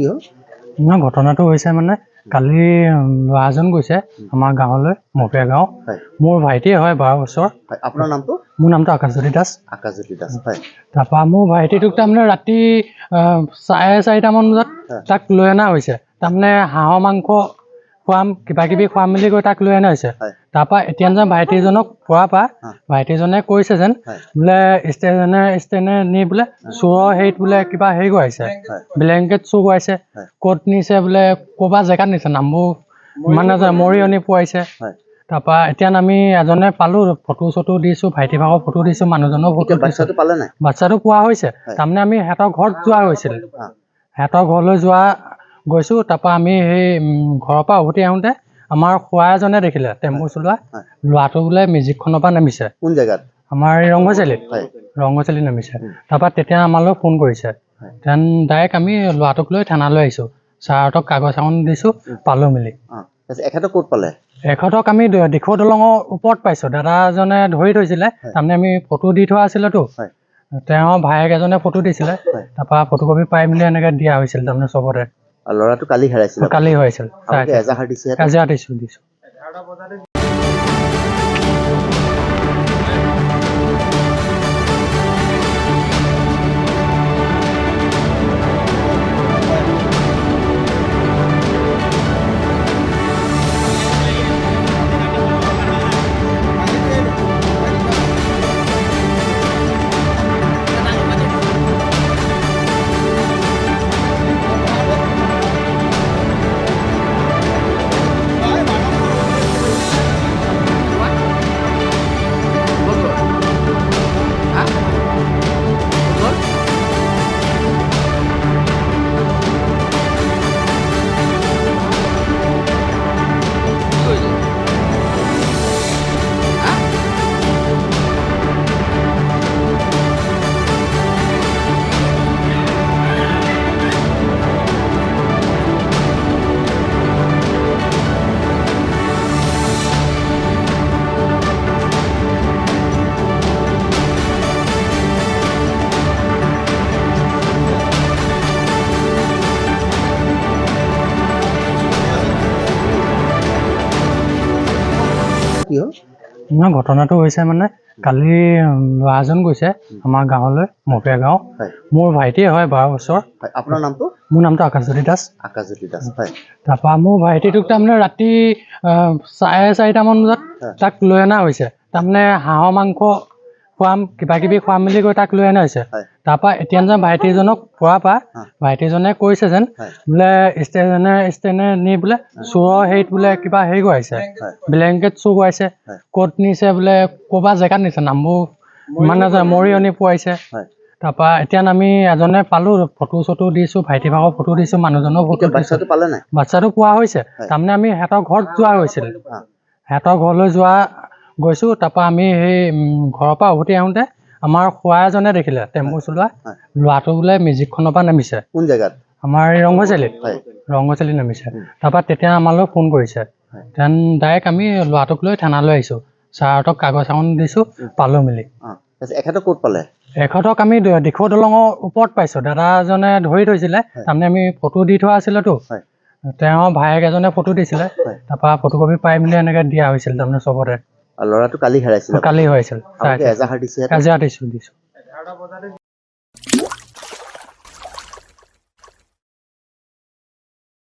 কি হ'ল? ঘটনাটো হৈছে মানে কালি ল'ৰা এজন গৈছে আমাৰ গাঁৱলৈ মপিয়া গাঁও। মোৰ ভাইটিয়ে হয় 12 বছৰ। আপোনাৰ নামটো? মোৰ নামটো আকাশজ্যোতি দাস। আকাশজ্যোতি দাস, হয়। তাৰপৰা মোৰ ভাইটিটোক তাৰমানে ৰাতি 4:30মান বজাত তাক লৈ অনা হৈছে। তাৰমানে হাঁহৰ মাংস খুৱাম কিবা কিবি খুৱাম বুলি কৈ তাক লৈ অনা হৈছে। তাৰপৰা এতিয়া যেন ভাইটিজনক পোৱাৰ পৰা ভাইটিজনে কৈছে যেন বোলে ষ্টেনে নি বোলে চোৰৰ হেৰিত বোলে কিবা হেৰি কৰাইছে, ব্লেংকেট চুৰ কৰাইছে, ক'ত নিছে বোলে ক'ৰবাত জেগাত নিছে, নামবোৰ মানে মৰিয়নি পোৱাইছে। তাৰপৰা এতিয়া আমি এজনে পালো, ফটো চটো দিছো, ভাইটি ভাগৰ ফটো দিছো, মানুহজনৰ ফটো দিছো। বাচ্ছাটো পোৱা হৈছে। তাৰমানে আমি সিহঁতৰ ঘৰত যোৱা হৈছিল, সিহঁতৰ ঘৰলৈ গৈছো। তাৰপৰা আমি সেই ঘৰৰ পৰা উভতি আহোঁতে আমাৰ খুৰা এজনে দেখিলে টেম্পু চলোৱা ল'ৰাটো বোলে মেজিকখনৰ পৰা নামিছে। কোন জেগাত? আমাৰ ৰংগচালিত নামিছে। তাৰপৰা তেতিয়া আমালৈ ফোন কৰিছে। ডাইৰেক্ট আমি ল'ৰাটোক লৈ থানালৈ আহিছোঁ। ছাৰহঁতক কাগজ এখন দিছোঁ, পালোঁ মিলি। এখেতক ক'ত পালে? এখেতক আমি দিখৌ দলঙৰ ওপৰত পাইছোঁ। দাদা এজনে ধৰি থৈছিলে, তাৰমানে আমি ফটো দি থোৱা আছিলেতো। তেওঁৰ ভায়েক এজনে ফটো দিছিলে, তাৰপৰা ফটোকপি পাই মেলি এনেকৈ দিয়া হৈছিল তাৰমানে চবতে। ল'ৰাটো কালি হেৰাইছিল? কালি হেৰাইছিল। এজাহাৰ দিছোঁ। ঘটনাটো হৈছে মানে কালি ল'ৰা এজন গৈছে আমাৰ গাঁৱলৈ মপিয়া গাঁও। মোৰ ভাইটিয়ে হয় 12 বছৰ। আপোনাৰ নামটো? মোৰ নামটো আকাশজ্যোতি দাস। আকাশজ্যোতি দাস, হয়। তাৰপৰা মোৰ ভাইটিটোক তাৰমানে ৰাতি 4:30মান বজাত তাক লৈ অনা হৈছে। তাৰমানে হাঁহৰ মাংস খুৱাম কিবা কিবি খুৱাম বুলি কৈ তাক লৈ অনা হৈছে। তাৰপৰা এতিয়া যেন ভাইটিজনক পোৱাৰ পৰা ভাইটিজনে কৈছে যেন বোলে ষ্টেনে নি বোলে চোৰৰ হেৰিত বোলে কিবা হেৰি কৰাইছে, ব্লেংকেট চুৰ কৰাইছে, ক'ত নিছে বোলে ক'ৰবাত জেগাত নিছে, নামবোৰ মানে মৰিয়নি পোৱাইছে। তাৰপৰা এতিয়া আমি এজনে পালোঁ, ফটো চটো দিছোঁ, ভাইটি ভাগৰ ফটো দিছোঁ, মানুহজনৰ ফটো দিছোঁ। বাচ্ছাটো পোৱা হৈছে। তাৰমানে আমি সিহঁতৰ ঘৰত যোৱা হৈছিল, সিহঁতৰ ঘৰলৈ গৈছোঁ। তাৰপৰা আমি সেই ঘৰৰ পৰা উভতি আহোঁতে আমাৰ খুৰা এজনে দেখিলে টেম্পু চলোৱা ল'ৰাটো বোলে মেজিকখনৰ পৰা নামিছে। কোন জেগাত? আমাৰ ৰংগচালিত নামিছে। তাৰপৰা তেতিয়া আমালৈ ফোন কৰিছে। ডাইৰেক্ট আমি ল'ৰাটোক লৈ থানালৈ আহিছোঁ। ছাৰহঁতক কাগজ এখন দিছোঁ, পালোঁ মিলি। এখেতক ক'ত পালে? এখেতক আমি দিখৌ দলঙৰ ওপৰত পাইছোঁ। দাদা এজনে ধৰি থৈছিলে, তাৰমানে আমি ফটো দি থোৱা আছিলেতো। তেওঁৰ ভায়েক এজনে ফটো দিছিলে, তাৰপৰা ফটোকপি পাই মেলি এনেকৈ দিয়া হৈছিল তাৰমানে চবতে। ল'ৰাটো কালি হেৰাইছিল? কালি হেৰাইছিল। এজাহাৰ দিছোঁ।